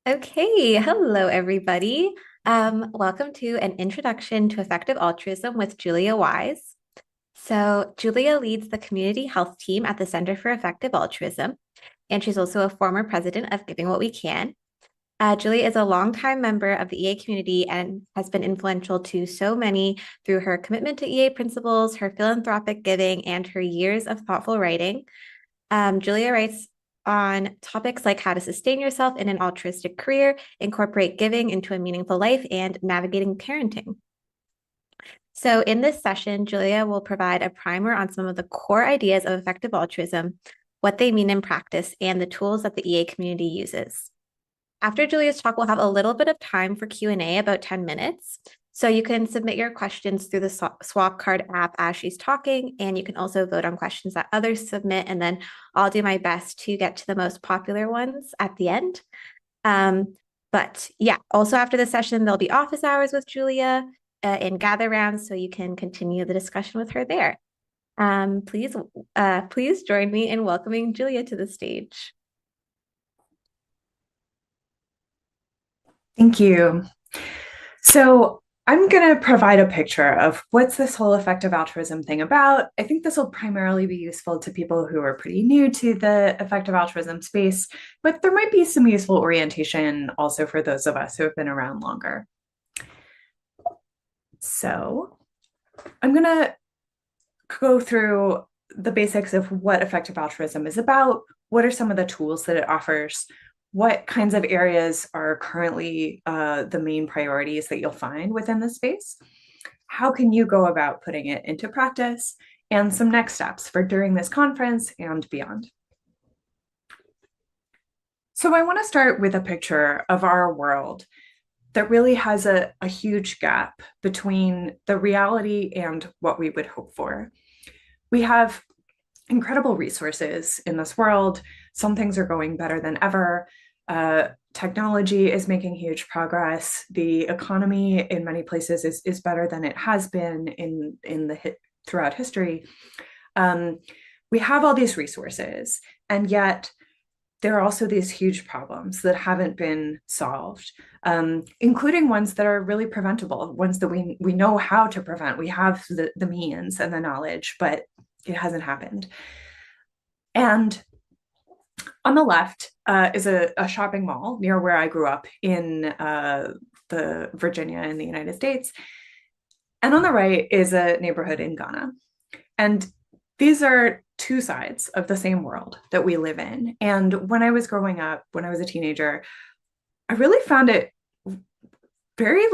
Okay, hello everybody. Welcome to an introduction to effective altruism with Julia Wise. So, Julia leads the community health team at the Center for Effective Altruism, and she's also a former president of Giving What We Can. Julia is a longtime member of the EA community and has been influential to so many through her commitment to EA principles, her philanthropic giving, and her years of thoughtful writing. Julia writes on topics like how to sustain yourself in an altruistic career, incorporate giving into a meaningful life, and navigating parenting. So, in this session, Julia will provide a primer on some of the core ideas of effective altruism, what they mean in practice, and the tools that the EA community uses. After Julia's talk, we'll have a little bit of time for Q&A, about 10 minutes. So you can submit your questions through the Swapcard app as she's talking, and you can also vote on questions that others submit, and then I'll do my best to get to the most popular ones at the end. But yeah, also after the session, there'll be office hours with Julia and gather rounds, so you can continue the discussion with her there. Please join me in welcoming Julia to the stage. Thank you. So I'm going to provide a picture of what's this whole effective altruism thing about. I think this will primarily be useful to people who are pretty new to the effective altruism space, but there might be some useful orientation also for those of us who have been around longer. So I'm going to go through the basics of what effective altruism is about. What are some of the tools that it offers? What kinds of areas are currently the main priorities that you'll find within the space? How can you go about putting it into practice? And some next steps for during this conference and beyond. So I want to start with a picture of our world that really has a huge gap between the reality and what we would hope for. We have incredible resources in this world. Some things are going better than ever. Technology is making huge progress. The economy in many places is better than it has been throughout history. We have all these resources, and yet there are also these huge problems that haven't been solved, including ones that are really preventable, ones that we know how to prevent. We have the means and the knowledge, but it hasn't happened. And on the left is a shopping mall near where I grew up in the Virginia in the United States. And on the right is a neighborhood in Ghana. And these are two sides of the same world that we live in. And when I was growing up, when I was a teenager, I really found it very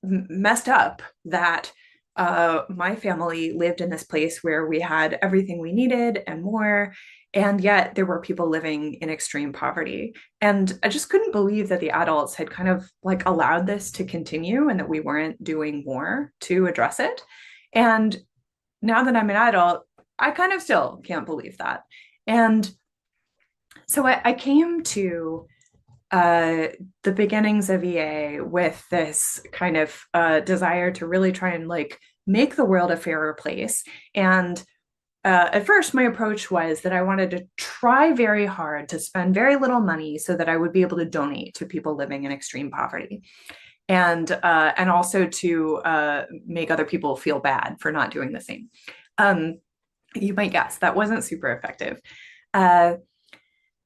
messed up that my family lived in this place where we had everything we needed and more. And yet there were people living in extreme poverty. And I just couldn't believe that the adults had kind of allowed this to continue and that we weren't doing more to address it. And now that I'm an adult, I kind of still can't believe that. And so I came to the beginnings of EA with this kind of desire to really try and make the world a fairer place. And at first, my approach was that I wanted to try very hard to spend very little money so that I would be able to donate to people living in extreme poverty, and also to make other people feel bad for not doing the same. You might guess that wasn't super effective. And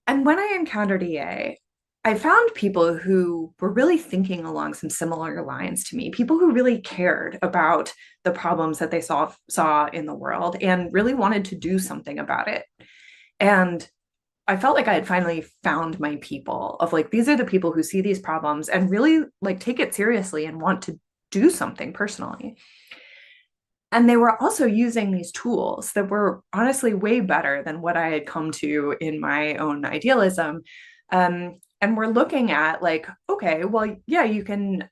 when I encountered EA, I found people who were really thinking along some similar lines to me, people who really cared about the problems that they saw in the world and really wanted to do something about it. And I felt like I had finally found my people of these are the people who see these problems and really take it seriously and want to do something personally. And they were also using these tools that were honestly way better than what I had come to in my own idealism. And we're looking at okay, well, yeah, you can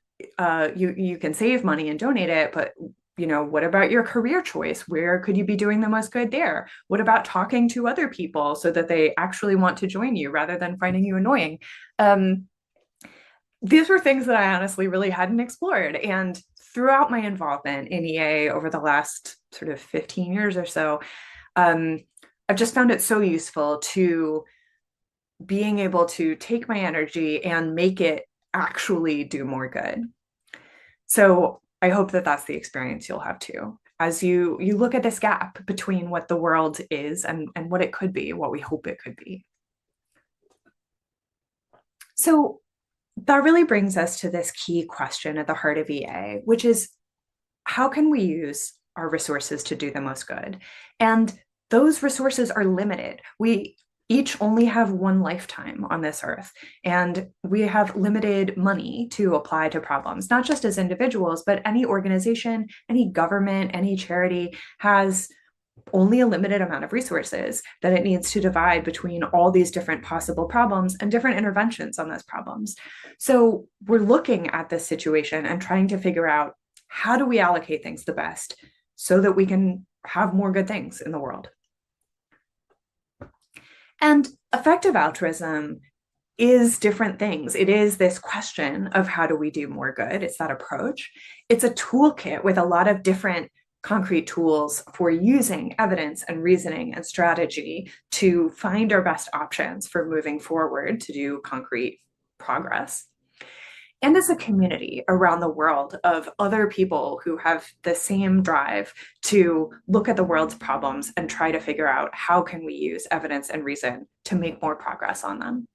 you can save money and donate it, but what about your career choice? Where could you be doing the most good there? What about talking to other people so that they actually want to join you rather than finding you annoying? These were things that I honestly really hadn't explored. And throughout my involvement in EA over the last sort of 15 years or so, I've just found it so useful to being able to take my energy and make it actually do more good. So I hope that that's the experience you'll have too. As you look at this gap between what the world is and what it could be, what we hope it could be. So that really brings us to this key question at the heart of EA, which is how can we use our resources to do the most good? And those resources are limited. We each only have one lifetime on this earth, and we have limited money to apply to problems, not just as individuals, but any organization, any government, any charity has only a limited amount of resources that it needs to divide between all these different possible problems and different interventions on those problems. So we're looking at this situation and trying to figure out how do we allocate things the best so that we can have more good things in the world. And effective altruism is different things. It is this question of how do we do more good? It's that approach. It's a toolkit with a lot of different concrete tools for using evidence and reasoning and strategy to find our best options for moving forward to do concrete progress. And as a community around the world of other people who have the same drive to look at the world's problems and try to figure out how can we use evidence and reason to make more progress on them.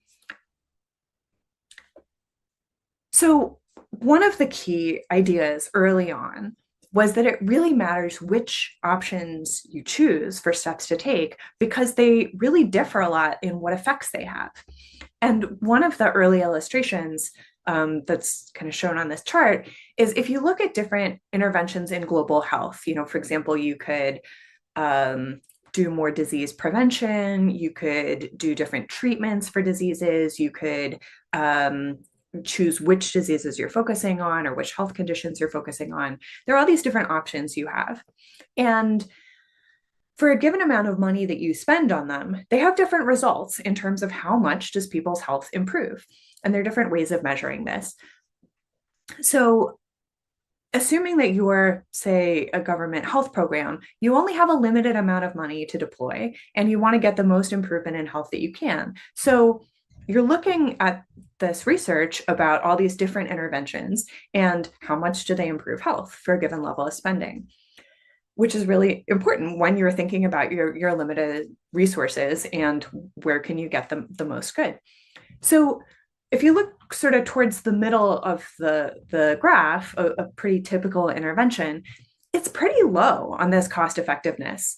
So one of the key ideas early on was that it really matters which options you choose for steps to take because they really differ a lot in what effects they have. And one of the early illustrations that's kind of shown on this chart is if you look at different interventions in global health, for example, you could do more disease prevention, you could do different treatments for diseases, you could choose which diseases you're focusing on or which health conditions you're focusing on. There are all these different options you have. And for a given amount of money that you spend on them, they have different results in terms of how much does people's health improve. And there are different ways of measuring this. So assuming that you're, say, a government health program, you only have a limited amount of money to deploy, and you want to get the most improvement in health that you can. So you're looking at this research about all these different interventions and how much do they improve health for a given level of spending, which is really important when you're thinking about your limited resources and where can you get the most good. So if you look sort of towards the middle of the graph, a pretty typical intervention, it's pretty low on this cost effectiveness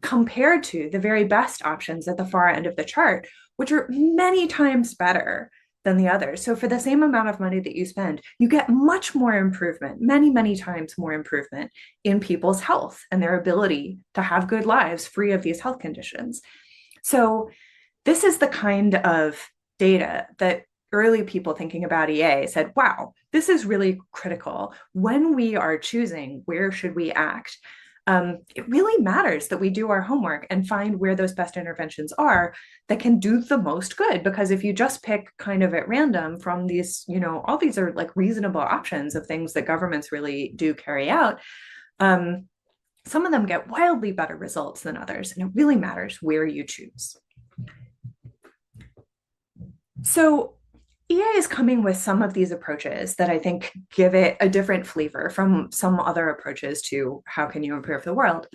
compared to the very best options at the far end of the chart, which are many times better than the others. So for the same amount of money that you spend, you get much more improvement, many, many times more improvement in people's health and their ability to have good lives free of these health conditions. So this is the kind of data that early people thinking about EA said, wow, this is really critical. When we are choosing where should we act, it really matters that we do our homework and find where those best interventions are that can do the most good. Because if you just pick kind of at random from these, all these are like reasonable options of things that governments really do carry out, some of them get wildly better results than others. And it really matters where you choose. So EA is coming with some of these approaches that I think give it a different flavor from some other approaches to how can you improve the world.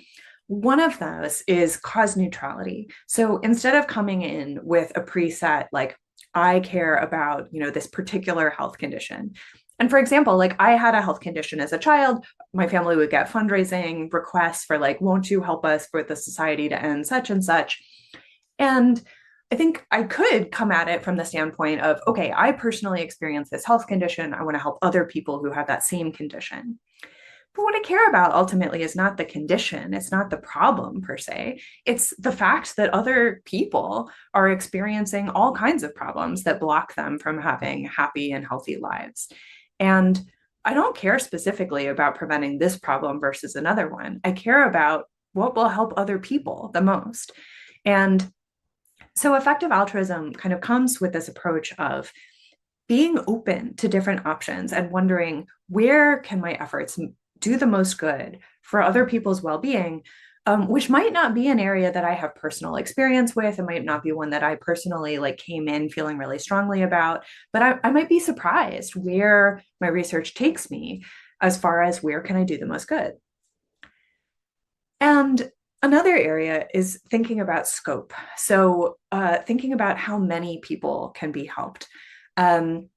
One of those is cause neutrality. So instead of coming in with a preset, like I care about, this particular health condition. And for example, like I had a health condition as a child, my family would get fundraising requests for like, won't you help us for the society to end such and such? And I think I could come at it from the standpoint of, okay, I personally experience this health condition. I want to help other people who have that same condition. But what I care about ultimately is not the condition. It's not the problem per se. It's the fact that other people are experiencing all kinds of problems that block them from having happy and healthy lives. And I don't care specifically about preventing this problem versus another one. I care about what will help other people the most. And so effective altruism kind of comes with this approach of being open to different options and wondering where can my efforts do the most good for other people's well-being which might not be an area that I have personal experience with. It might not be one that I personally like came in feeling really strongly about, but I might be surprised where my research takes me as far as where can I do the most good. And another area is thinking about scope. So thinking about how many people can be helped. Um,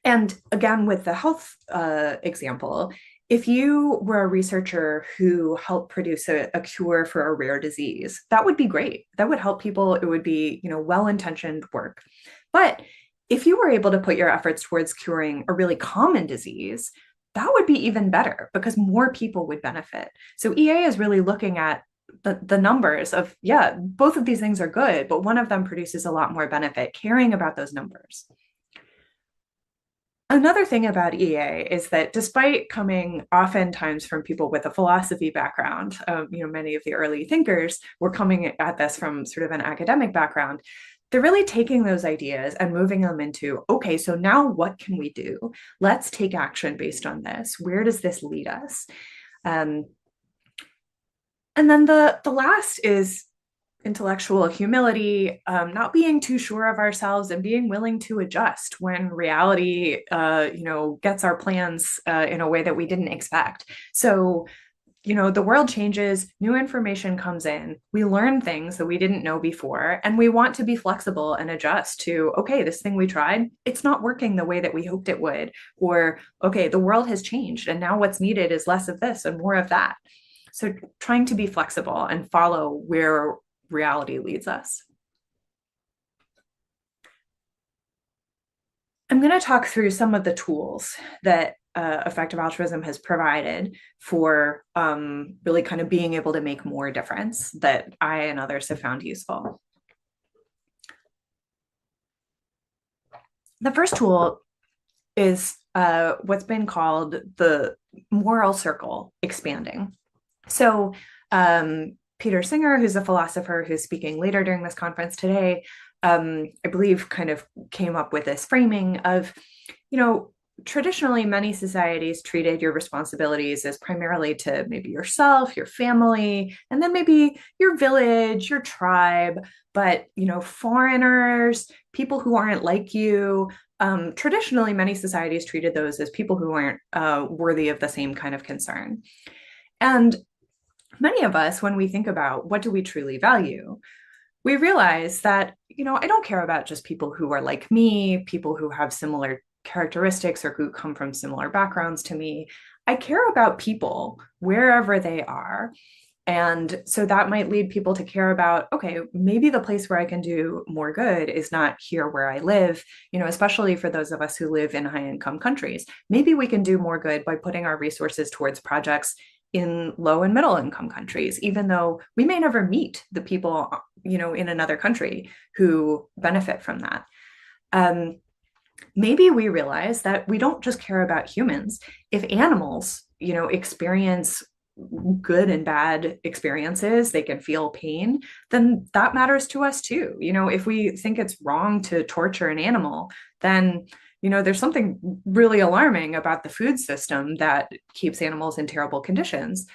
and again, with the health example, if you were a researcher who helped produce a cure for a rare disease, that would be great. That would help people. It would be, well-intentioned work. But if you were able to put your efforts towards curing a really common disease, that would be even better because more people would benefit. So EA is really looking at the numbers of, yeah, both of these things are good, but one of them produces a lot more benefit, caring about those numbers. Another thing about EA is that despite coming oftentimes from people with a philosophy background, many of the early thinkers were coming at this from sort of an academic background. They're really taking those ideas and moving them into, okay, so now what can we do? Let's take action based on this. Where does this lead us? Um, and then the last is intellectual humility, not being too sure of ourselves and being willing to adjust when reality, gets our plans in a way that we didn't expect. So, the world changes, new information comes in, we learn things that we didn't know before, and we want to be flexible and adjust to, okay, this thing we tried, it's not working the way that we hoped it would, or, okay, the world has changed, and now what's needed is less of this and more of that. So trying to be flexible and follow where reality leads us. I'm going to talk through some of the tools that effective altruism has provided for really kind of being able to make more difference that I and others have found useful. The first tool is what's been called the moral circle expanding. So Peter Singer, who's a philosopher who's speaking later during this conference today, I believe kind of came up with this framing of, traditionally many societies treated your responsibilities as primarily to maybe yourself, your family, and then maybe your village, your tribe, but, foreigners, people who aren't like you, traditionally many societies treated those as people who aren't worthy of the same kind of concern. And many of us, when we think about what do we truly value, we realize that, I don't care about just people who are like me, people who have similar characteristics or who come from similar backgrounds to me. I care about people wherever they are. And so that might lead people to care about, okay, maybe the place where I can do more good is not here where I live, especially for those of us who live in high income countries. Maybe we can do more good by putting our resources towards projects in low and middle income countries, even though we may never meet the people, in another country who benefit from that. Maybe we realize that we don't just care about humans. If animals, experience good and bad experiences, they can feel pain, then that matters to us too. If we think it's wrong to torture an animal, then there's something really alarming about the food system that keeps animals in terrible conditions.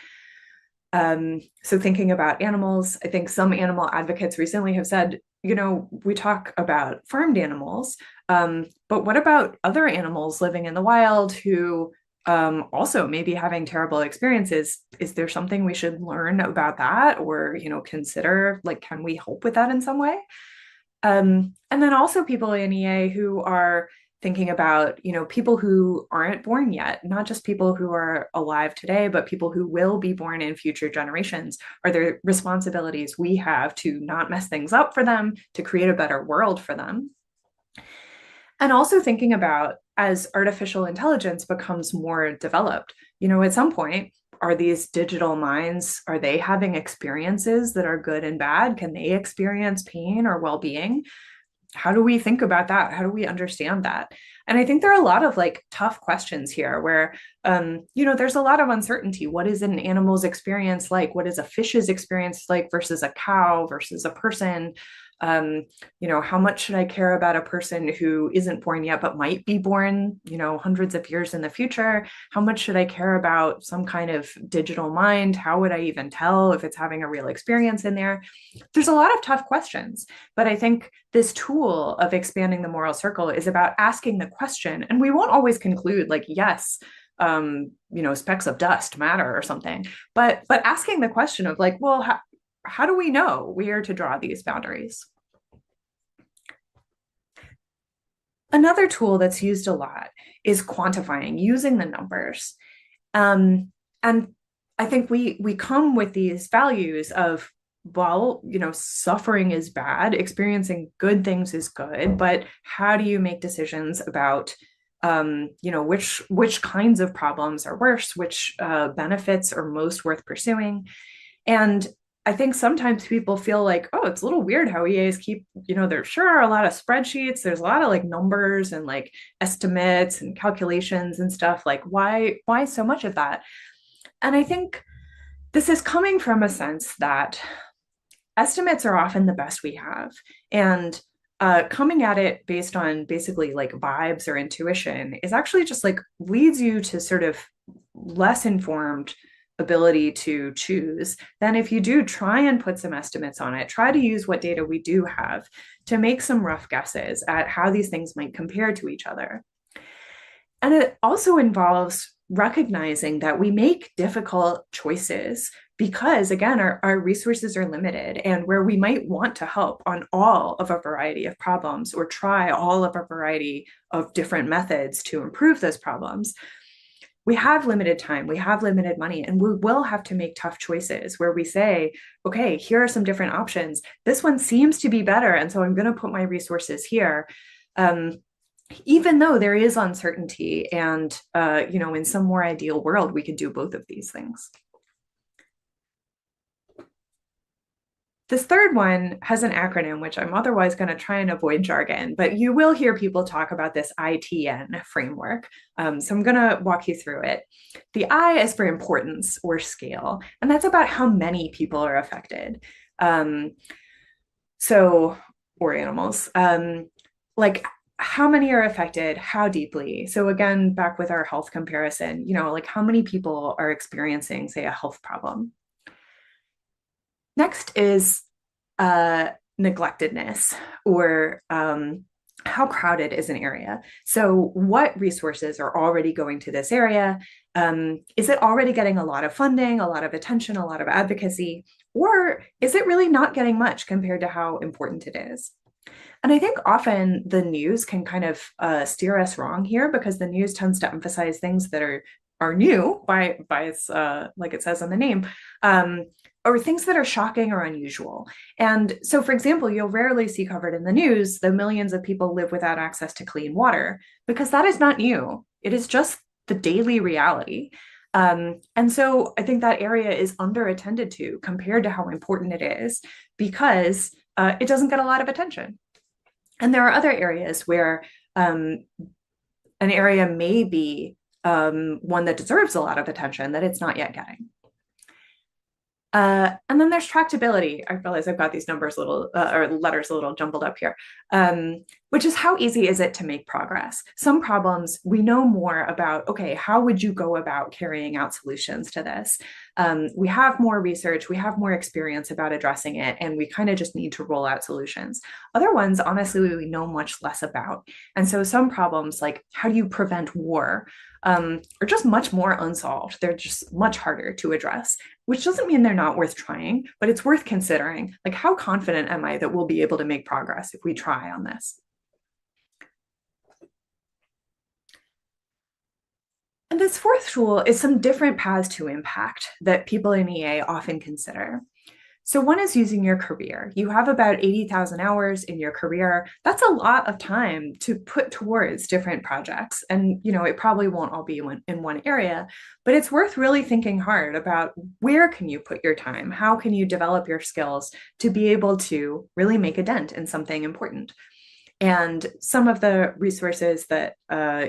So thinking about animals, I think some animal advocates recently have said, we talk about farmed animals, but what about other animals living in the wild who also maybe having terrible experiences? Is there something we should learn about that or, consider, like, can we help with that in some way? And then also people in EA who are thinking about, people who aren't born yet, not just people who are alive today, but people who will be born in future generations. Are there responsibilities we have to not mess things up for them, to create a better world for them? And also thinking about as artificial intelligence becomes more developed, at some point, are these digital minds, are they having experiences that are good and bad? Can they experience pain or well-being? How do we think about that? How do we understand that? And I think there are a lot of like tough questions here where, there's a lot of uncertainty. What is an animal's experience like? What is a fish's experience like versus a cow versus a person? How much should I care about a person who isn't born yet but might be born, hundreds of years in the future? How much should I care about some kind of digital mind? How would I even tell if it's having a real experience in there? There's a lot of tough questions, but I think this tool of expanding the moral circle is about asking the question, and we won't always conclude like, yes, specks of dust matter or something, but asking the question of like, well, how do we know where to draw these boundaries? Another tool that's used a lot is quantifying, using the numbers. And I think we come with these values of, well, suffering is bad, experiencing good things is good, but how do you make decisions about which kinds of problems are worse, which benefits are most worth pursuing? And I think sometimes people feel like, oh, it's a little weird how EAs keep, there sure are a lot of spreadsheets. There's a lot of like numbers and like estimates and calculations and stuff. Like, why so much of that? And I think this is coming from a sense that estimates are often the best we have. And coming at it based on basically like vibes or intuition is actually just like leads you to sort of less informed ability to choose than if you do try and put some estimates on it, try to use what data we do have to make some rough guesses at how these things might compare to each other. And it also involves recognizing that we make difficult choices because, again, our resources are limited, and where we might want to help on all of a variety of problems or try all of a variety of different methods to improve those problems, we have limited time, we have limited money, and we will have to make tough choices where we say, okay, here are some different options. This one seems to be better, and so I'm going to put my resources here. Even though there is uncertainty, and in some more ideal world, we could do both of these things. This third one has an acronym, which I'm otherwise going to try and avoid jargon, but you will hear people talk about this ITN framework. So I'm going to walk you through it. The I is for importance or scale, and that's about how many people are affected. Or animals. Like how many are affected, how deeply. So again, back with our health comparison, like how many people are experiencing, say, a health problem. Next is neglectedness, or how crowded is an area. So what resources are already going to this area? Is it already getting a lot of funding, a lot of attention, a lot of advocacy, or is it really not getting much compared to how important it is? And I think often the news can kind of steer us wrong here, because the news tends to emphasize things that are new by its like it says in the name, or things that are shocking or unusual. And so, for example, you'll rarely see covered in the news the millions of people live without access to clean water, because that is not new. It is just the daily reality. And so I think that area is underattended to compared to how important it is, because it doesn't get a lot of attention. And there are other areas where an area may be one that deserves a lot of attention that it's not yet getting. And then there's tractability. I realize I've got these numbers or letters a little jumbled up here, which is how easy is it to make progress? Some problems we know more about, okay, how would you go about carrying out solutions to this? We have more research, we have more experience about addressing it, and we kind of just need to roll out solutions. Other ones, honestly, we know much less about. And so some problems, like how do you prevent war, are just much more unsolved. They're just much harder to address, which doesn't mean they're not worth trying, but it's worth considering. Like, how confident am I that we'll be able to make progress if we try on this? And this fourth tool is some different paths to impact that people in EA often consider. So one is using your career. You have about 80,000 hours in your career. That's a lot of time to put towards different projects. And, it probably won't all be in one area, but it's worth really thinking hard about where can you put your time? How can you develop your skills to be able to really make a dent in something important? And some of the resources that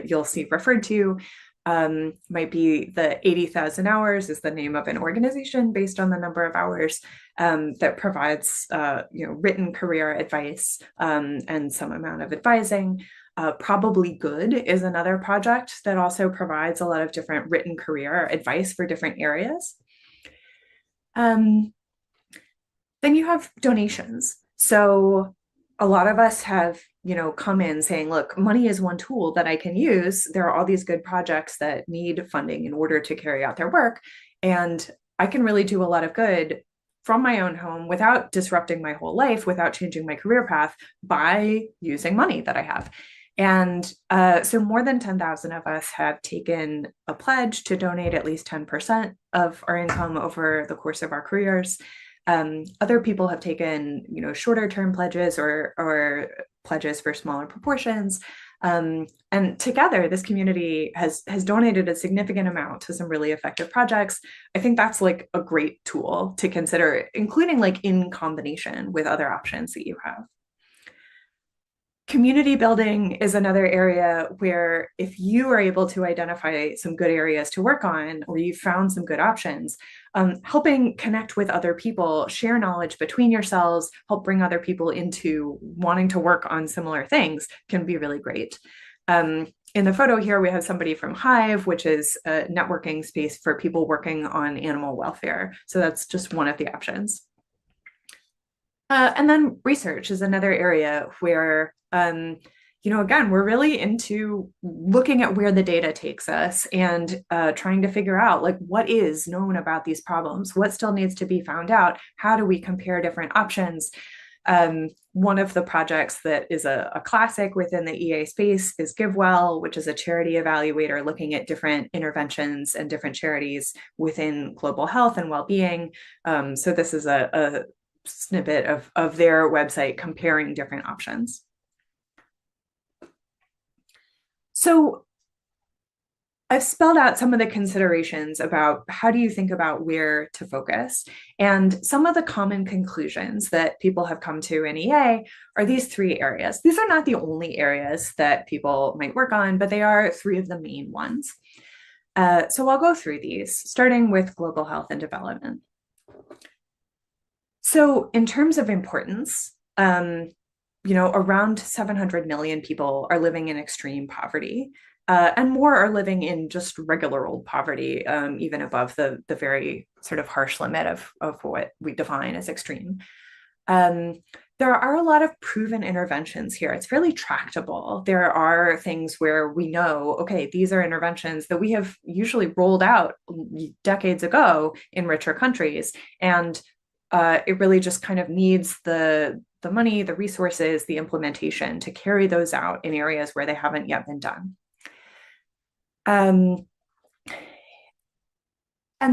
you'll see referred to might be the 80,000 hours is the name of an organization based on the number of hours that provides written career advice and some amount of advising. Probably Good is another project that also provides a lot of different written career advice for different areas. Then you have donations. So a lot of us have, come in saying, look, money is one tool that I can use. There are all these good projects that need funding in order to carry out their work. And I can really do a lot of good from my own home without disrupting my whole life, without changing my career path by using money that I have. And so more than 10,000 of us have taken a pledge to donate at least 10% of our income over the course of our careers. Other people have taken, shorter term pledges or pledges for smaller proportions. And together, this community has donated a significant amount to some really effective projects. I think that's like a great tool to consider, including like in combination with other options that you have. Community building is another area where if you are able to identify some good areas to work on, or you found some good options, helping connect with other people, share knowledge between yourselves, help bring other people into wanting to work on similar things can be really great. In the photo here, we have somebody from Hive, which is a networking space for people working on animal welfare. So that's just one of the options. And then research is another area where again, we're really into looking at where the data takes us and trying to figure out like what is known about these problems, what still needs to be found out, how do we compare different options. One of the projects that is a classic within the EA space is GiveWell, which is a charity evaluator looking at different interventions and different charities within global health and well-being. So this is a snippet of their website comparing different options. So I've spelled out some of the considerations about how do you think about where to focus. And some of the common conclusions that people have come to in EA are these three areas. These are not the only areas that people might work on, but they are three of the main ones. So I'll go through these, starting with global health and development. So in terms of importance, around 700 million people are living in extreme poverty, and more are living in just regular old poverty, even above the very sort of harsh limit of what we define as extreme. There are a lot of proven interventions here. It's fairly tractable. There are things where we know, okay, these are interventions that we have usually rolled out decades ago in richer countries. And it really just kind of needs the money, the resources, the implementation to carry those out in areas where they haven't yet been done. And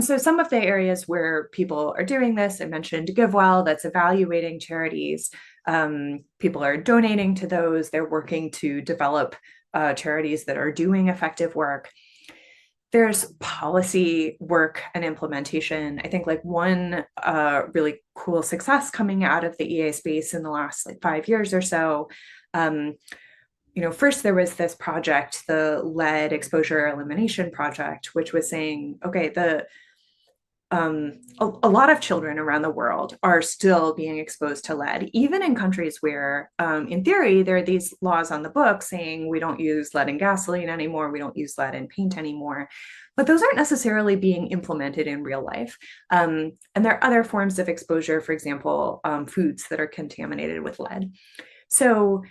so some of the areas where people are doing this, I mentioned GiveWell, that's evaluating charities. People are donating to those. They're working to develop charities that are doing effective work. There's policy work and implementation. I think like one really cool success coming out of the EA space in the last like 5 years or so. First there was this project, the lead exposure elimination project, which was saying, okay, a lot of children around the world are still being exposed to lead, even in countries where, in theory, there are these laws on the book saying we don't use lead in gasoline anymore, we don't use lead in paint anymore, but those aren't necessarily being implemented in real life. And there are other forms of exposure, for example, foods that are contaminated with lead. So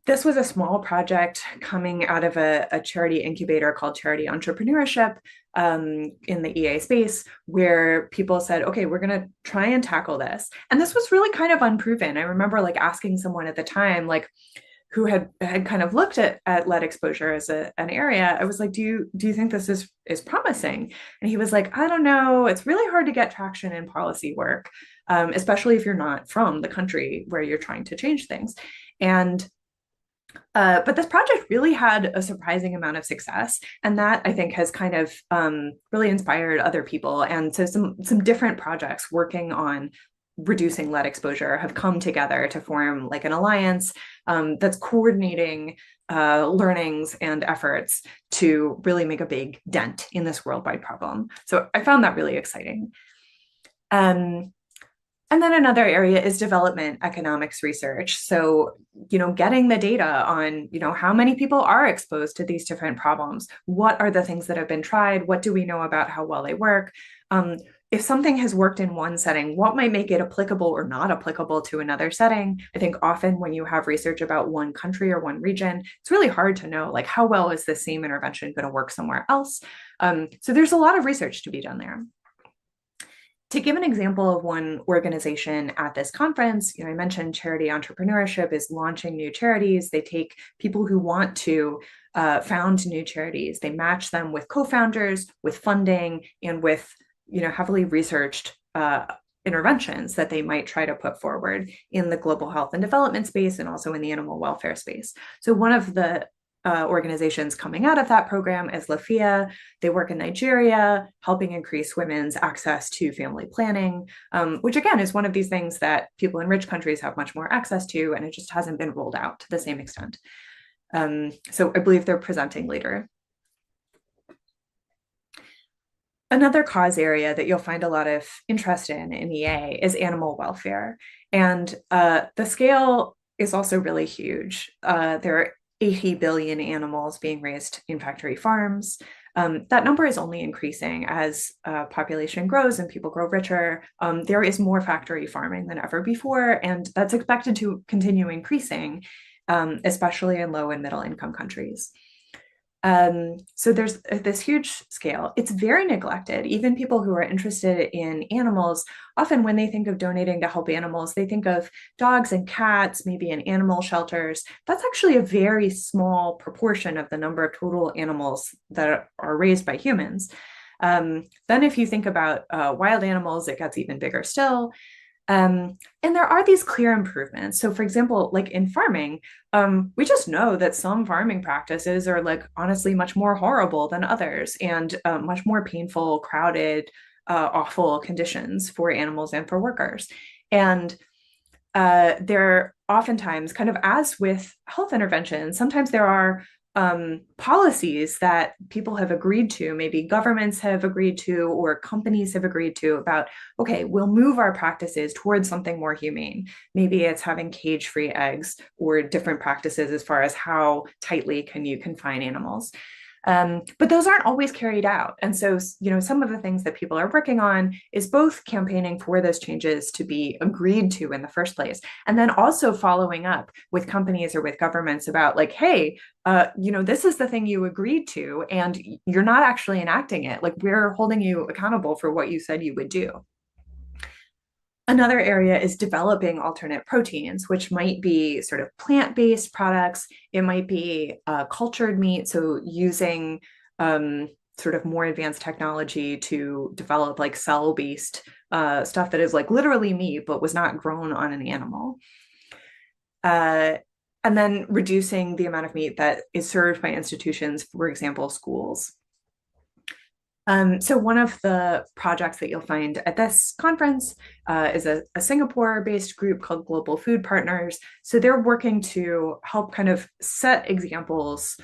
this was a small project coming out of a charity incubator called Charity Entrepreneurship in the EA space, where people said, okay, we're going to try and tackle this. And this was really kind of unproven. I remember like asking someone at the time, like who had kind of looked at lead exposure as an area. I was like, do you think this is promising? And he was like, I don't know. It's really hard to get traction in policy work, especially if you're not from the country where you're trying to change things. And but this project really had a surprising amount of success, and that I think has kind of really inspired other people. And so some different projects working on reducing lead exposure have come together to form like an alliance that's coordinating learnings and efforts to really make a big dent in this worldwide problem. So I found that really exciting. And then another area is development economics research. So, getting the data on, how many people are exposed to these different problems. What are the things that have been tried? What do we know about how well they work? If something has worked in one setting, what might make it applicable or not applicable to another setting? I think often when you have research about one country or one region, it's really hard to know, like, how well is the same intervention going to work somewhere else? So there's a lot of research to be done there. To give an example of one organization at this conference, I mentioned charity entrepreneurship is launching new charities. They take people who want to found new charities. They match them with co-founders, with funding, and with heavily researched interventions that they might try to put forward in the global health and development space and also in the animal welfare space. So one of the organizations coming out of that program is Lafia. They work in Nigeria, helping increase women's access to family planning, which again is one of these things that people in rich countries have much more access to, and it just hasn't been rolled out to the same extent. So I believe they're presenting later. Another cause area that you'll find a lot of interest in EA is animal welfare. And the scale is also really huge. There are 80 billion animals being raised in factory farms. That number is only increasing as population grows and people grow richer. There is more factory farming than ever before, and that's expected to continue increasing, especially in low and middle income countries. So there's this huge scale. It's very neglected. Even people who are interested in animals, often when they think of donating to help animals, they think of dogs and cats, maybe in animal shelters. That's actually a very small proportion of the number of total animals that are raised by humans. Then if you think about wild animals, it gets even bigger still. And there are these clear improvements. So for example, like in farming, we just know that some farming practices are like honestly much more horrible than others and much more painful, crowded, awful conditions for animals and for workers. And there oftentimes, kind of as with health interventions, sometimes there are policies that people have agreed to, maybe governments have agreed to, or companies have agreed to about, okay, we'll move our practices towards something more humane. Maybe it's having cage-free eggs or different practices as far as how tightly can you confine animals. But those aren't always carried out. And so, some of the things that people are working on is both campaigning for those changes to be agreed to in the first place, and then also following up with companies or with governments about like, hey, this is the thing you agreed to, and you're not actually enacting it. Like, we're holding you accountable for what you said you would do. Another area is developing alternate proteins, which might be sort of plant-based products. It might be cultured meat, so using sort of more advanced technology to develop like cell-based stuff that is like literally meat, but was not grown on an animal. And then reducing the amount of meat that is served by institutions, for example, schools. So one of the projects that you'll find at this conference is a Singapore-based group called Global Food Partners. So they're working to help kind of set examples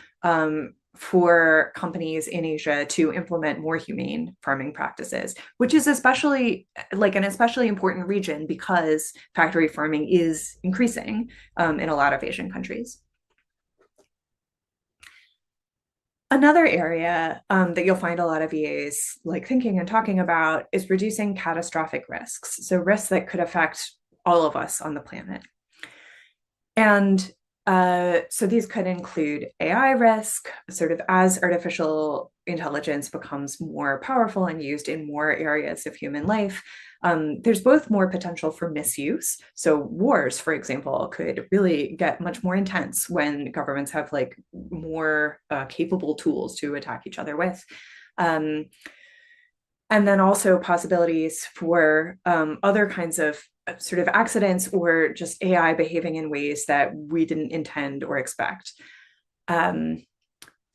for companies in Asia to implement more humane farming practices, which is especially like an especially important region because factory farming is increasing in a lot of Asian countries. Another area that you'll find a lot of EAs like thinking and talking about is reducing catastrophic risks. So risks that could affect all of us on the planet. And so these could include AI risk, sort of as artificial intelligence becomes more powerful and used in more areas of human life. There's both more potential for misuse. So wars, for example, could really get much more intense when governments have like more capable tools to attack each other with. And then also possibilities for other kinds of sort of accidents or just AI behaving in ways that we didn't intend or expect.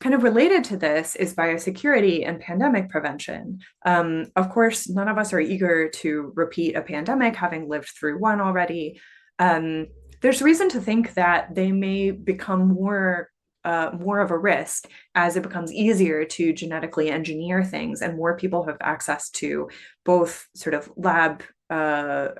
Kind of related to this is biosecurity and pandemic prevention. Of course, none of us are eager to repeat a pandemic, having lived through one already. There's reason to think that they may become more of a risk as it becomes easier to genetically engineer things and more people have access to both sort of lab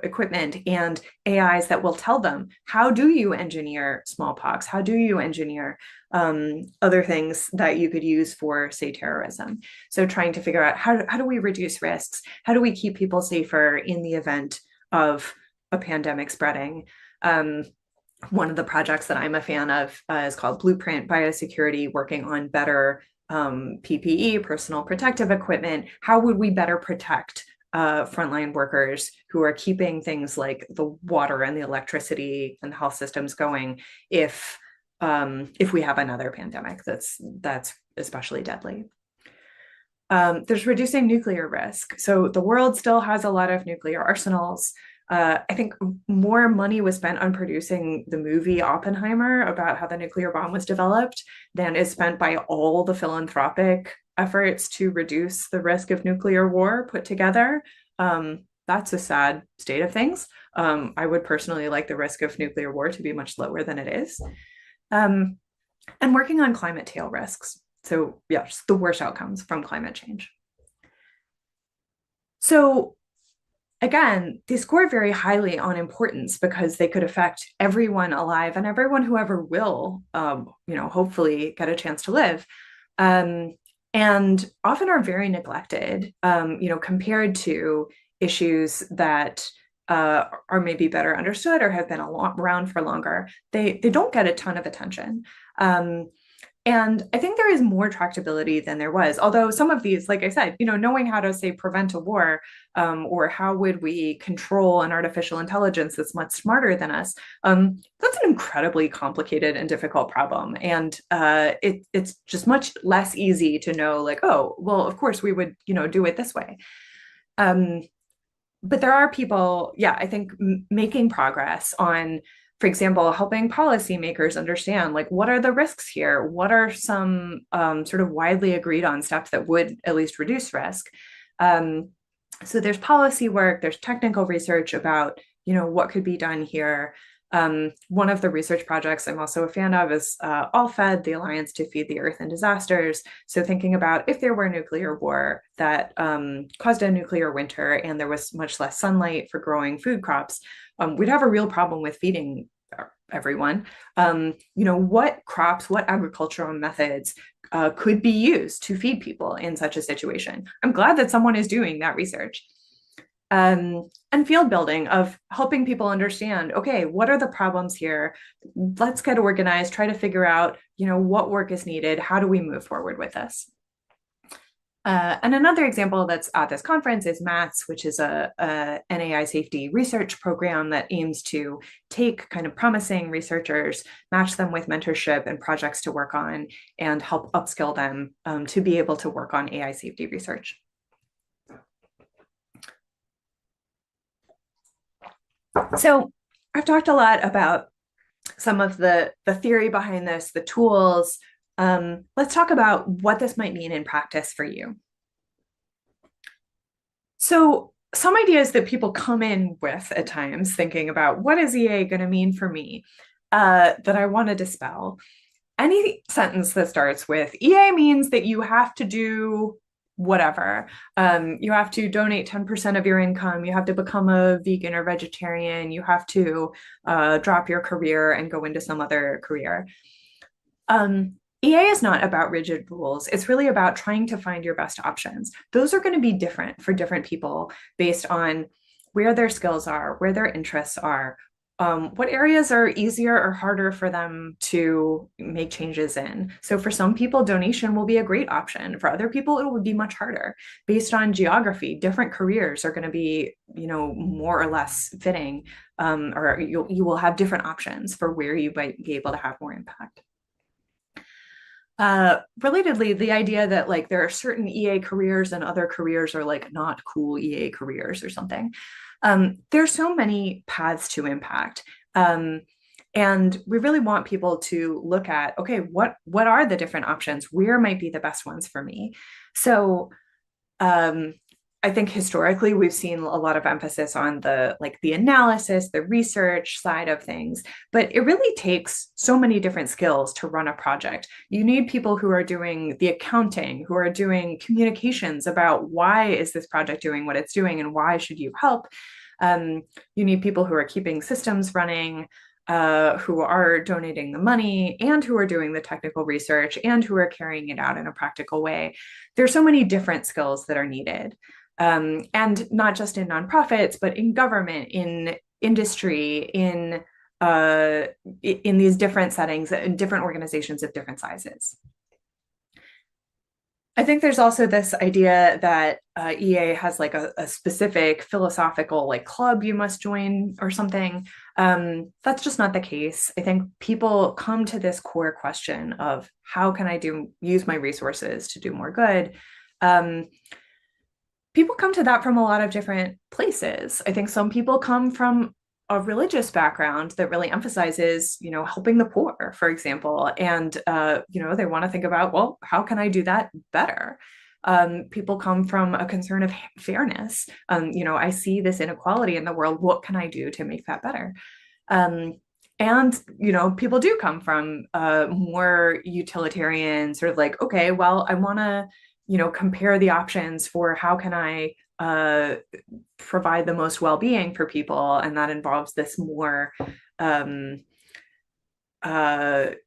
equipment and AIs that will tell them, how do you engineer smallpox? How do you engineer other things that you could use for, say, terrorism? So trying to figure out how do we reduce risks? How do we keep people safer in the event of a pandemic spreading? One of the projects that I'm a fan of is called Blueprint Biosecurity, working on better PPE, personal protective equipment. How would we better protect frontline workers who are keeping things like the water and the electricity and the health systems going if we have another pandemic that's especially deadly? There's reducing nuclear risk. So the world still has a lot of nuclear arsenals. I think more money was spent on producing the movie Oppenheimer about how the nuclear bomb was developed than is spent by all the philanthropic efforts to reduce the risk of nuclear war put together. That's a sad state of things. I would personally like the risk of nuclear war to be much lower than it is. And working on climate tail risks. So, yes, the worst outcomes from climate change. So, again, they score very highly on importance because they could affect everyone alive and everyone who ever will, hopefully get a chance to live. And often are very neglected, compared to issues that are maybe better understood or have been around for longer. They don't get a ton of attention. And I think there is more tractability than there was. Although some of these, like I said, knowing how to, say, prevent a war, or how would we control an artificial intelligence that's much smarter than us, that's an incredibly complicated and difficult problem. And it's just much less easy to know, like, oh, well, of course we would, do it this way. But there are people, yeah, I think making progress on, for example, helping policymakers understand, like, what are the risks here? What are some sort of widely agreed on steps that would at least reduce risk? So there's policy work, there's technical research about, what could be done here. One of the research projects I'm also a fan of is AllFed, the Alliance to Feed the Earth in Disasters. So thinking about if there were a nuclear war that caused a nuclear winter and there was much less sunlight for growing food crops, we'd have a real problem with feeding everyone. What crops, what agricultural methods could be used to feed people in such a situation? I'm glad that someone is doing that research. And field building of helping people understand, okay, what are the problems here? Let's get organized, try to figure out, what work is needed. How do we move forward with this? And another example that's at this conference is MATS, which is an AI safety research program that aims to take kind of promising researchers, match them with mentorship and projects to work on, and help upskill them to be able to work on AI safety research. So I've talked a lot about some of the theory behind this, the tools. Let's talk about what this might mean in practice for you. So some ideas that people come in with at times thinking about what is EA going to mean for me, that I want to dispel. Any sentence that starts with EA means that you have to do whatever. You have to donate 10% of your income. You have to become a vegan or vegetarian. You have to drop your career and go into some other career. EA is not about rigid rules. It's really about trying to find your best options. Those are going to be different for different people based on where their skills are, where their interests are, what areas are easier or harder for them to make changes in. So for some people, donation will be a great option. For other people, it would be much harder. Based on geography, different careers are going to be, more or less fitting, or you will have different options for where you might be able to have more impact. Relatedly, the idea that like there are certain EA careers and other careers are like not cool EA careers or something. There's so many paths to impact. And we really want people to look at, okay, what are the different options? Where might be the best ones for me? So um, I think historically we've seen a lot of emphasis on the analysis, the research side of things, but it really takes so many different skills to run a project. You need people who are doing the accounting, who are doing communications about why is this project doing what it's doing and why should you help. You need people who are keeping systems running, who are donating the money and who are doing the technical research and who are carrying it out in a practical way. There's so many different skills that are needed. And not just in nonprofits, but in government, in industry, in these different settings, in different organizations of different sizes. I think there's also this idea that EA has like a specific philosophical like club you must join or something. That's just not the case. I think people come to this core question of how can I use my resources to do more good. Um, People come to that from a lot of different places. I think some people come from a religious background that really emphasizes, helping the poor, for example, and they want to think about, well, how can I do that better? People come from a concern of fairness. I see this inequality in the world. What can I do to make that better? And people do come from more utilitarian sort of like, okay, well, I want to compare the options for how can I provide the most well-being for people, and that involves this more like a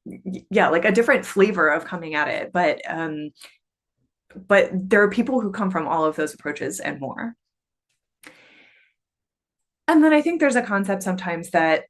different flavor of coming at it, but there are people who come from all of those approaches and more. And then I think there's a concept sometimes that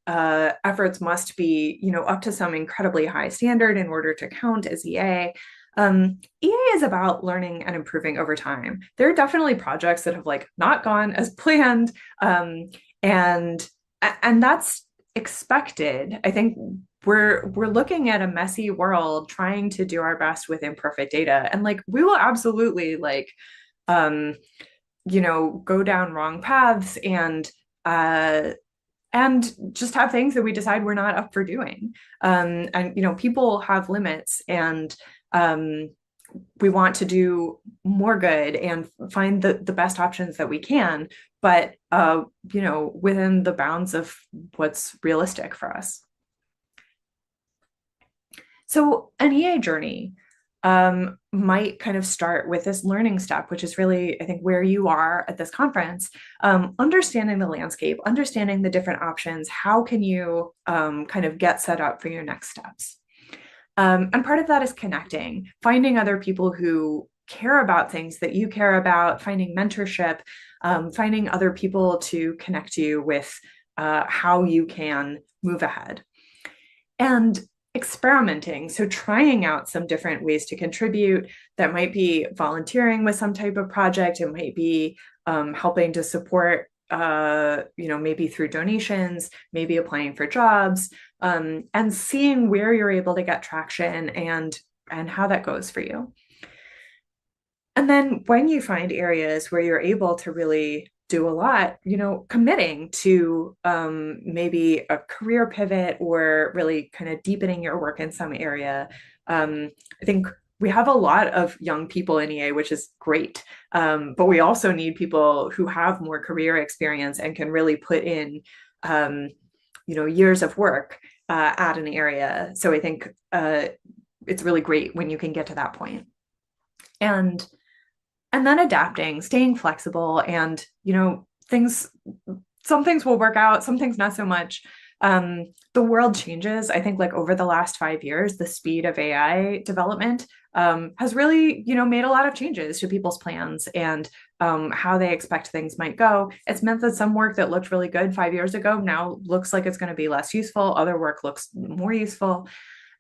efforts must be, up to some incredibly high standard in order to count as EA. EA is about learning and improving over time. There are definitely projects that have like not gone as planned, and that's expected. I think we're looking at a messy world, trying to do our best with imperfect data, and like we will absolutely like go down wrong paths uh, and just have things that we decide we're not up for doing. And people have limits, and we want to do more good and find the best options that we can, but within the bounds of what's realistic for us. So an EA journey might kind of start with this learning step, which is really, I think, where you are at this conference, understanding the landscape, understanding the different options. How can you kind of get set up for your next steps? And part of that is connecting, finding other people who care about things that you care about, finding mentorship, finding other people to connect you with how you can move ahead. And experimenting, so trying out some different ways to contribute. That might be volunteering with some type of project. It might be helping to support, maybe through donations, maybe applying for jobs, and seeing where you're able to get traction and how that goes for you. And then when you find areas where you're able to really do a lot, committing to maybe a career pivot or really kind of deepening your work in some area. I think we have a lot of young people in EA, which is great. But we also need people who have more career experience and can really put in, years of work at an area. So I think it's really great when you can get to that point. And then adapting, staying flexible, and some things will work out, some things not so much. The world changes. I think like over the last 5 years, the speed of AI development has really made a lot of changes to people's plans and how they expect things might go. It's meant that some work that looked really good 5 years ago now looks like it's going to be less useful. Other work looks more useful.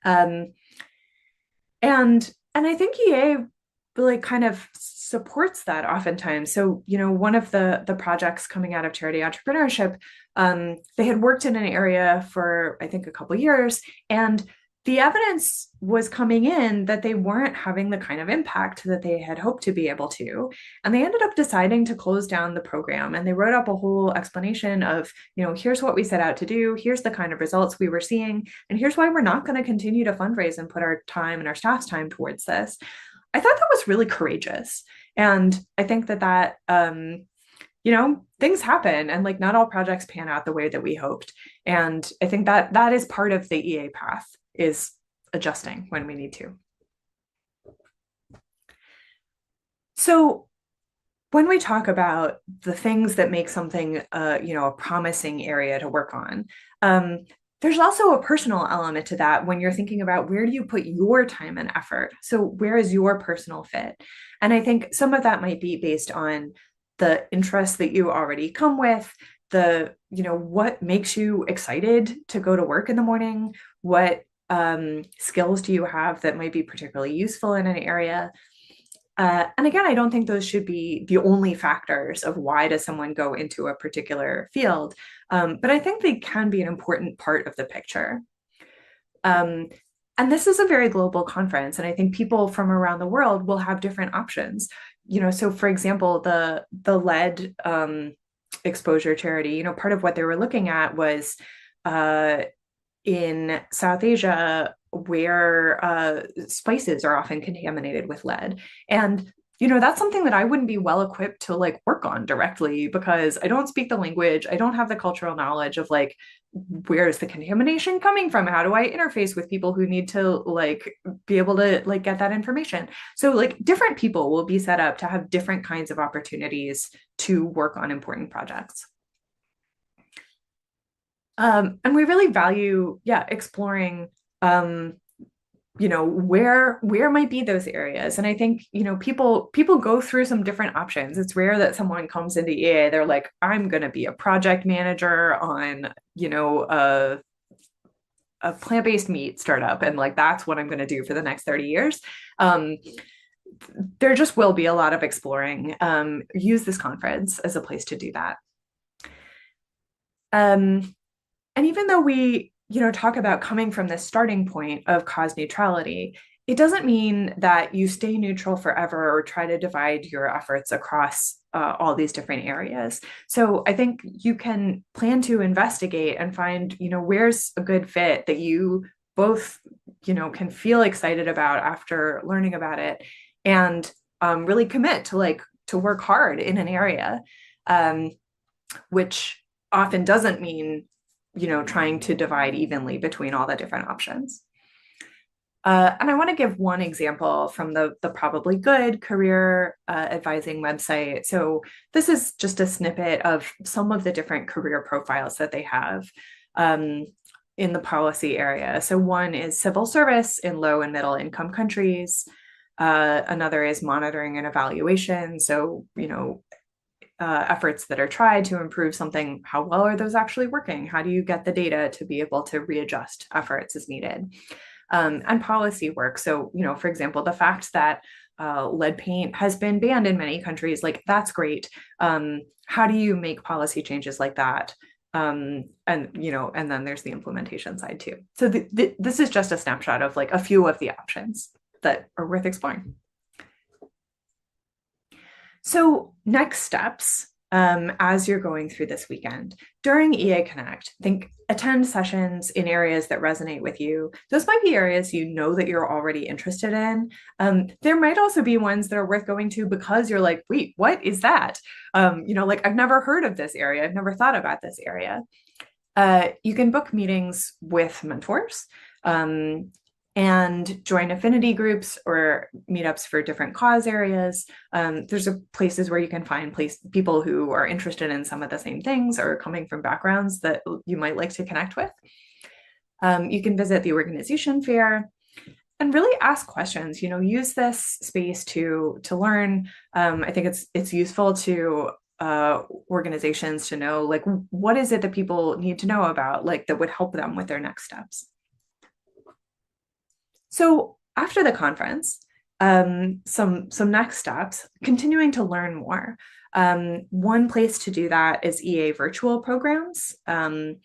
And I think EA really kind of supports that oftentimes. So, one of the projects coming out of charity entrepreneurship, they had worked in an area for, I think, a couple of years, and the evidence was coming in that they weren't having the kind of impact that they had hoped to be able to. And they ended up deciding to close down the program. And they wrote up a whole explanation of, here's what we set out to do, here's the kind of results we were seeing, and here's why we're not going to continue to fundraise and put our time and our staff's time towards this. I thought that was really courageous. And I think that things happen and like not all projects pan out the way that we hoped. And I think that is part of the EA path, is adjusting when we need to. So when we talk about the things that make something a promising area to work on, there's also a personal element to that when you're thinking about where do you put your time and effort. So where is your personal fit? And I think some of that might be based on the interests that you already come with, what makes you excited to go to work in the morning, what skills do you have that might be particularly useful in an area. And again, I don't think those should be the only factors of why does someone go into a particular field, but I think they can be an important part of the picture. And this is a very global conference, and I think people from around the world will have different options. So for example, the lead exposure charity, part of what they were looking at was in South Asia, where spices are often contaminated with lead. And that's something that I wouldn't be well equipped to like work on directly because I don't speak the language. I don't have the cultural knowledge of like, where is the contamination coming from? How do I interface with people who need to like be able to like get that information? So like different people will be set up to have different kinds of opportunities to work on important projects. And we really value, exploring, where might be those areas. And I think, people go through some different options. It's rare that someone comes into EA, they're like, I'm going to be a project manager on, a plant-based meat startup. And like, that's what I'm going to do for the next 30 years. There just will be a lot of exploring. Use this conference as a place to do that. And even though we, talk about coming from this starting point of cause neutrality, it doesn't mean that you stay neutral forever or try to divide your efforts across all these different areas. So I think you can plan to investigate and find, where's a good fit that you both, can feel excited about after learning about it and really commit to work hard in an area, which often doesn't mean trying to divide evenly between all the different options. And I want to give one example from the Probably Good career advising website. So this is just a snippet of some of the different career profiles that they have in the policy area. So one is civil service in low and middle income countries. Another is monitoring and evaluation. So, efforts that are tried to improve something, how well are those actually working? How do you get the data to be able to readjust efforts as needed? And policy work. So, for example, the fact that lead paint has been banned in many countries, like that's great. How do you make policy changes like that? And then there's the implementation side too. So this is just a snapshot of like a few of the options that are worth exploring. So next steps, as you're going through this weekend, during EA Connect, attend sessions in areas that resonate with you. Those might be areas that you're already interested in. There might also be ones that are worth going to because you're like, wait, what is that? I've never heard of this area. I've never thought about this area. You can book meetings with mentors. And join affinity groups or meetups for different cause areas. There's places where you can find people who are interested in some of the same things or coming from backgrounds that you might like to connect with. You can visit the organization fair and really ask questions. Use this space to learn. I think it's useful to organizations to know like what is it that people need to know about, like that would help them with their next steps. So after the conference, some next steps, continuing to learn more. One place to do that is EA virtual programs. And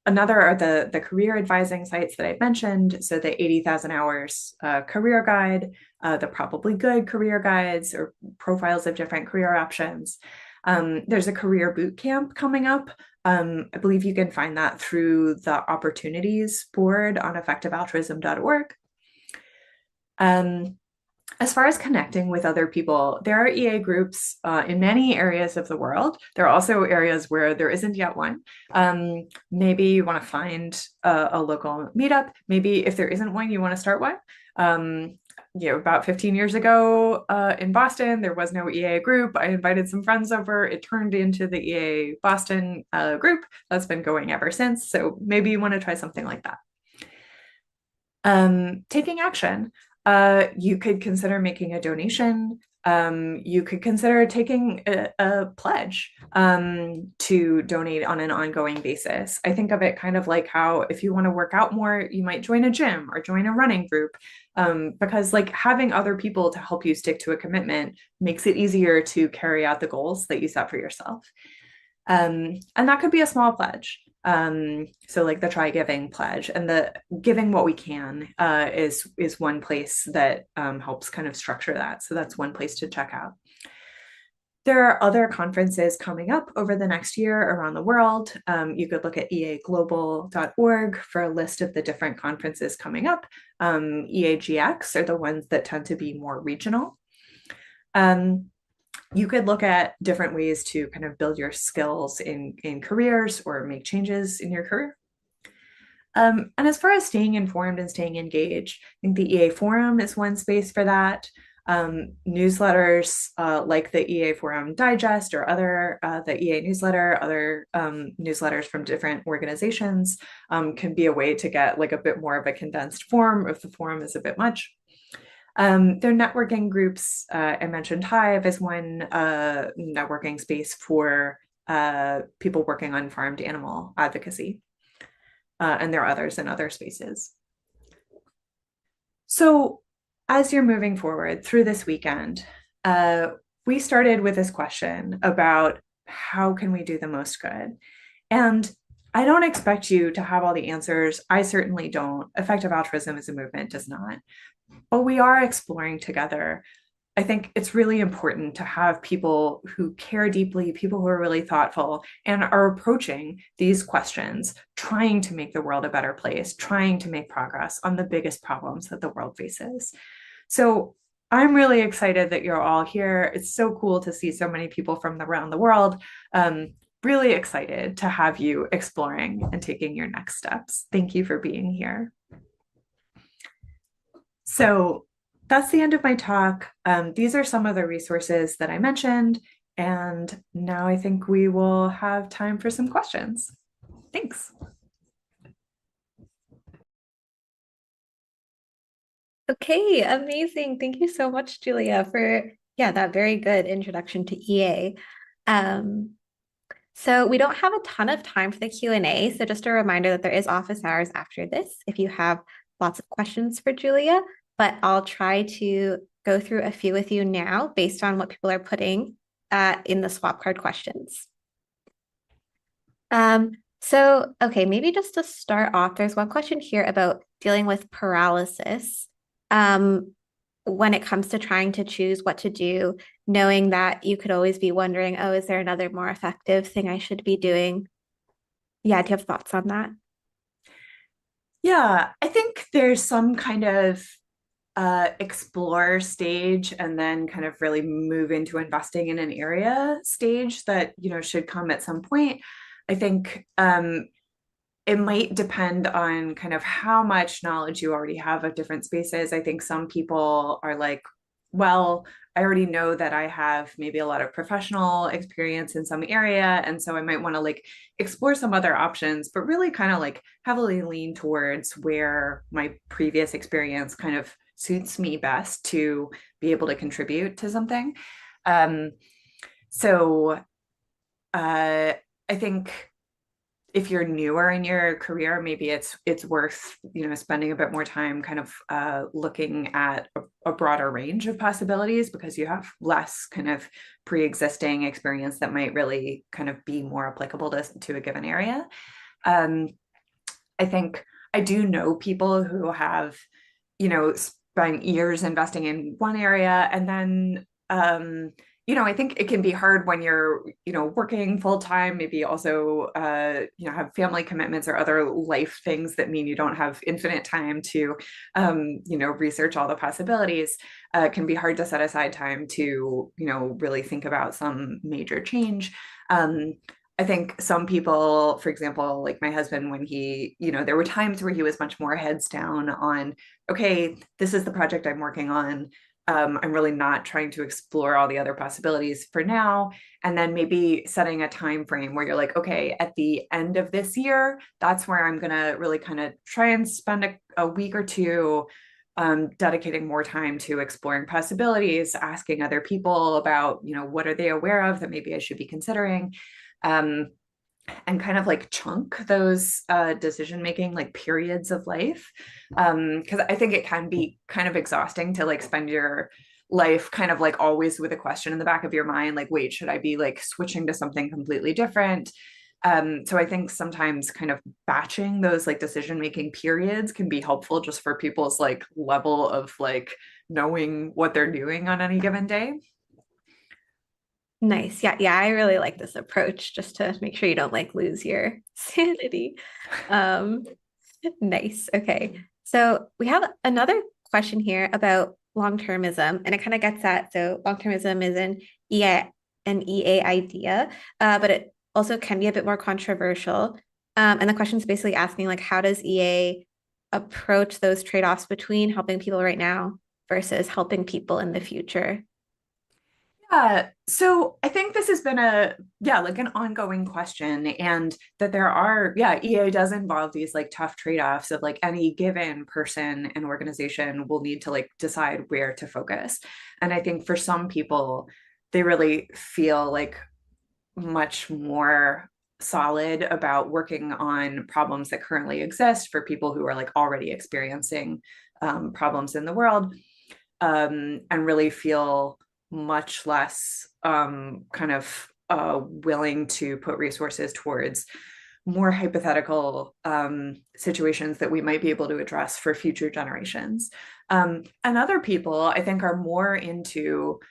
Another are the career advising sites that I've mentioned. So the 80,000 hours career guide, the probably good career guides or profiles of different career options. There's a career boot camp coming up. I believe you can find that through the opportunities board on effectivealtruism.org. As far as connecting with other people, there are EA groups in many areas of the world. There are also areas where there isn't yet one. Maybe you want to find a local meetup. Maybe if there isn't one, you want to start one. About 15 years ago in Boston, there was no EA group. I invited some friends over. It turned into the EA Boston group that's been going ever since. So maybe you want to try something like that. Taking action. You could consider making a donation. You could consider taking a pledge to donate on an ongoing basis. I think of it kind of like how if you want to work out more, you might join a gym or join a running group, because like having other people to help you stick to a commitment makes it easier to carry out the goals that you set for yourself. And that could be a small pledge. So like the try giving pledge and the giving what we can is one place that helps kind of structure that. So that's one place to check out. There are other conferences coming up over the next year around the world. You could look at eaglobal.org for a list of the different conferences coming up. EAGX are the ones that tend to be more regional. You could look at different ways to kind of build your skills in careers or make changes in your career. And as far as staying informed and staying engaged, I think the EA Forum is one space for that. Newsletters like the EA Forum Digest or other, the EA newsletter, other newsletters from different organizations can be a way to get like a bit more of a condensed form if the forum is a bit much. There are networking groups. I mentioned Hive as one networking space for people working on farmed animal advocacy. And there are others in other spaces. So as you're moving forward through this weekend, we started with this question about how can we do the most good? And I don't expect you to have all the answers. I certainly don't. Effective altruism as a movement does not. But we are exploring together. I think it's really important to have people who care deeply, people who are really thoughtful and are approaching these questions, trying to make the world a better place, trying to make progress on the biggest problems that the world faces. So I'm really excited that you're all here. It's so cool to see so many people from around the world. Really excited to have you exploring and taking your next steps. Thank you for being here. So that's the end of my talk. These are some of the resources that I mentioned, and now I think we will have time for some questions. Thanks. Okay, amazing. Thank you so much, Julia, for that very good introduction to EA. So we don't have a ton of time for the Q&A, so just a reminder that there is office hours after this if you have lots of questions for Julia, but I'll try to go through a few with you now based on what people are putting in the Swapcard questions. Okay, maybe just to start off, there's one question here about dealing with paralysis when it comes to trying to choose what to do, knowing that you could always be wondering, oh, is there another more effective thing I should be doing? Yeah, do you have thoughts on that? Yeah, I think there's some kind of explore stage and then kind of really move into investing in an area stage that, should come at some point. I think it might depend on kind of how much knowledge you already have of different spaces. I think some people are like, well, I already know that I have maybe a lot of professional experience in some area. And so I might want to like explore some other options, but really kind of like heavily lean towards where my previous experience kind of suits me best to be able to contribute to something. So I think if you're newer in your career, maybe it's worth spending a bit more time kind of looking at a broader range of possibilities because you have less kind of pre-existing experience that might really kind of be more applicable to a given area. I think I do know people who have, spent years investing in one area and then I think it can be hard when you're, working full time, maybe also, have family commitments or other life things that mean you don't have infinite time to, research all the possibilities. It can be hard to set aside time to, really think about some major change. Um, I think some people, for example, like my husband, when he, there were times where he was much more heads down on, okay, this is the project I'm working on. I'm really not trying to explore all the other possibilities for now. And then maybe setting a time frame where you're like, okay, at the end of this year, that's where I'm going to really kind of try and spend a week or two dedicating more time to exploring possibilities, asking other people about, what are they aware of that maybe I should be considering. Um, and kind of like chunk those decision making like periods of life, because I think it can be kind of exhausting to like spend your life kind of like always with a question in the back of your mind, like, wait, should I be like switching to something completely different? So I think sometimes kind of batching those like decision making periods can be helpful just for people's like level of like knowing what they're doing on any given day. Nice. Yeah, yeah, I really like this approach just to make sure you don't like lose your sanity. Um, nice. Okay. So we have another question here about long-termism, and it kind of gets at so long-termism is an EA idea, but it also can be a bit more controversial. And the question is basically asking like how does EA approach those trade-offs between helping people right now versus helping people in the future? Yeah, so I think this has been like an ongoing question, and that there are, EA does involve these like tough trade-offs of like any given person and organization will need to like decide where to focus. And I think for some people, they really feel like much more solid about working on problems that currently exist for people who are like already experiencing problems in the world, and really feel much less kind of willing to put resources towards more hypothetical situations that we might be able to address for future generations. And other people, I think, are more into,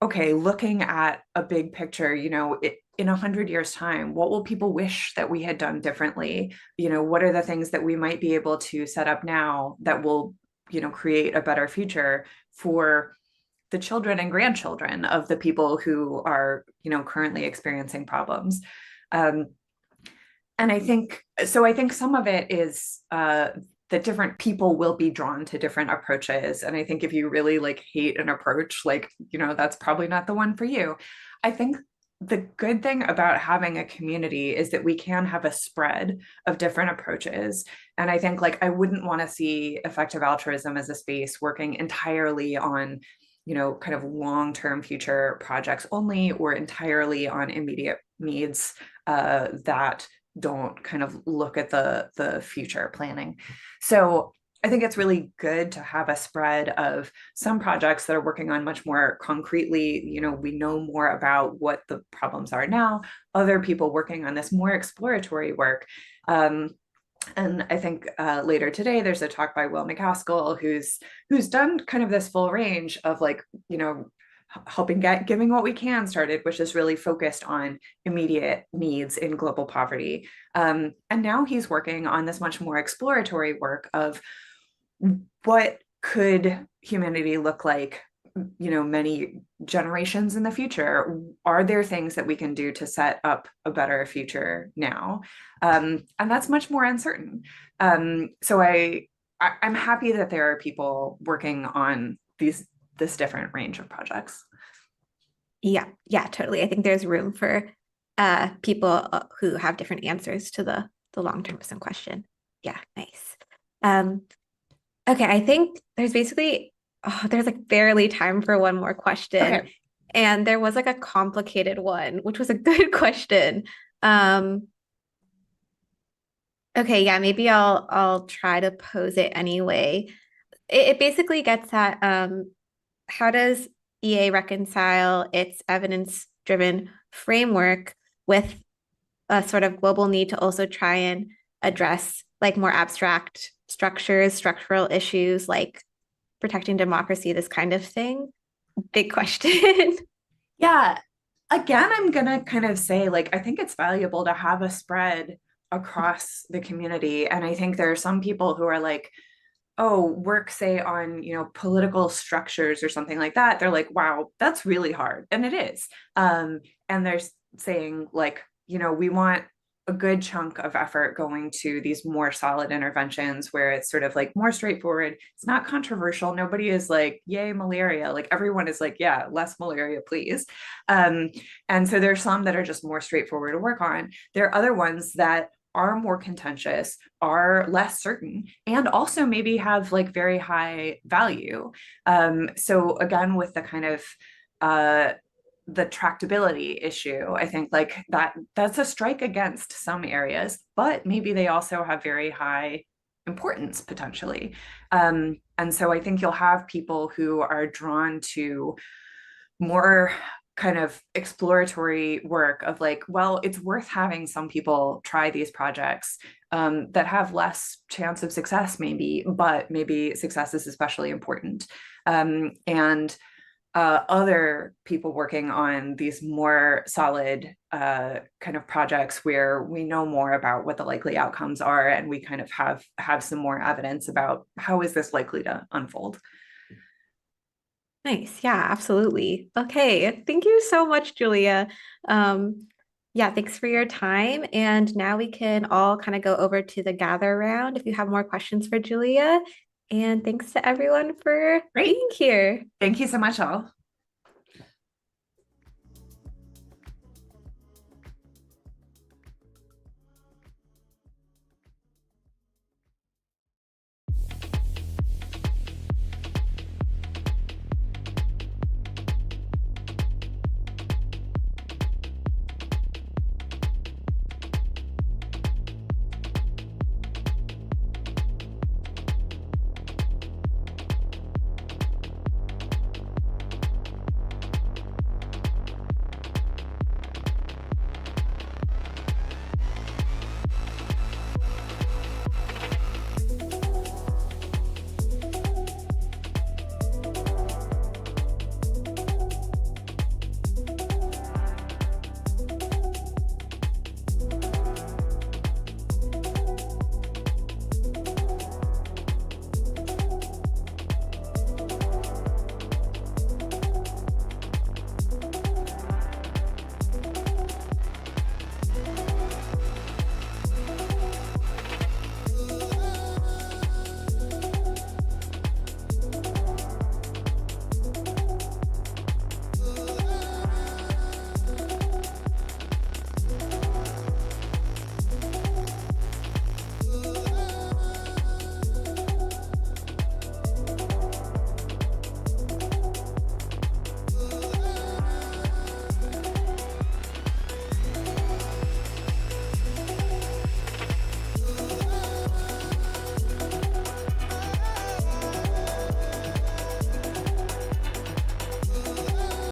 okay, looking at a big picture, in 100 years' time, what will people wish that we had done differently? What are the things that we might be able to set up now that will, create a better future for the children and grandchildren of the people who are, currently experiencing problems. Um, and I think some of it is that different people will be drawn to different approaches. And I think if you really like hate an approach, like, that's probably not the one for you. I think the good thing about having a community is that we can have a spread of different approaches. And I think like I wouldn't want to see effective altruism as a space working entirely on, kind of long-term future projects only, or entirely on immediate needs that don't kind of look at the future planning. So I think it's really good to have a spread of some projects that are working on much more concretely, we know more about what the problems are now, other people working on this more exploratory work. And I think later today there's a talk by Will McCaskill who's done kind of this full range of like, helping get giving what we can started, which is really focused on immediate needs in global poverty. And now he's working on this much more exploratory work of what could humanity look like, many generations in the future. Are there things that we can do to set up a better future now? And that's much more uncertain. So I'm happy that there are people working on this different range of projects. Yeah, yeah, totally. I think there's room for people who have different answers to the long-termism question. Yeah, nice. Um, okay, I think there's like barely time for one more question. Okay. And there was like a complicated one, which was a good question. Um, okay, yeah, maybe I'll try to pose it anyway. It basically gets at how does EA reconcile its evidence-driven framework with a sort of global need to also try and address like more abstract structures, structural issues like protecting democracy, this kind of thing? Big question. Yeah. Again, I'm gonna kind of say, like, I think it's valuable to have a spread across the community. And I think there are some people who are like, oh, work, say, on, political structures or something like that. They're like, wow, that's really hard. And it is. And they're saying, like, we want a good chunk of effort going to these more solid interventions where it's sort of like more straightforward. It's not controversial. Nobody is like, yay, malaria. Like everyone is like, yeah, less malaria, please. Um, and so there's some that are just more straightforward to work on. There are other ones that are more contentious, are less certain, and also maybe have like very high value. So again, with the kind of the tractability issue, I think like that's a strike against some areas, but maybe they also have very high importance potentially. And so I think you'll have people who are drawn to more kind of exploratory work of like, well, it's worth having some people try these projects that have less chance of success, maybe, but maybe success is especially important. And other people working on these more solid kind of projects where we know more about what the likely outcomes are, and we kind of have some more evidence about how is this likely to unfold. Nice. Yeah, absolutely. Okay. Thank you so much, Julia. Yeah, thanks for your time. And now we can all kind of go over to the gather round if you have more questions for Julia. And thanks to everyone for Great. being here. Thank you so much, all.